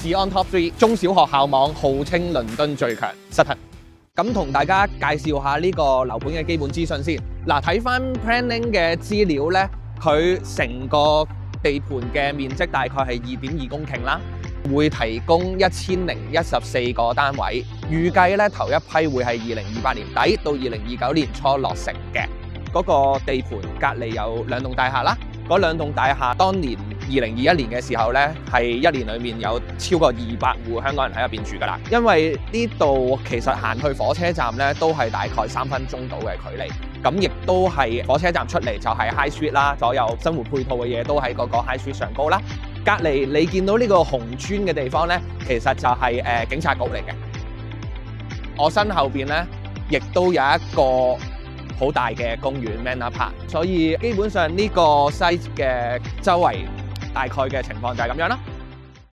治安 Top 3，中小學校網號稱倫敦最強，實行。咁同大家介紹下呢個樓盤嘅基本資訊先。嗱，睇翻 planning 嘅資料咧，佢成個地盤嘅面積大概係2.2公頃啦，會提供1014個單位。預計咧頭一批會係2028年底到2029年初落成嘅。嗰個地盤隔離有2棟大廈啦，嗰2棟大廈當年2021年嘅時候咧，係一年裡面有超過200戶香港人喺入邊住㗎啦。因為呢度其實行去火車站咧都係大概3分鐘到嘅距離，咁亦都係火車站出嚟就係 High Street 啦，所有生活配套嘅嘢都喺嗰個 High Street 上高啦。隔離你見到呢個紅磚嘅地方咧，其實就係警察局嚟嘅。我身後邊咧，亦都有一個好大嘅公園 Manor Park， 所以基本上呢個 site 嘅周圍大概嘅情況就係咁樣啦。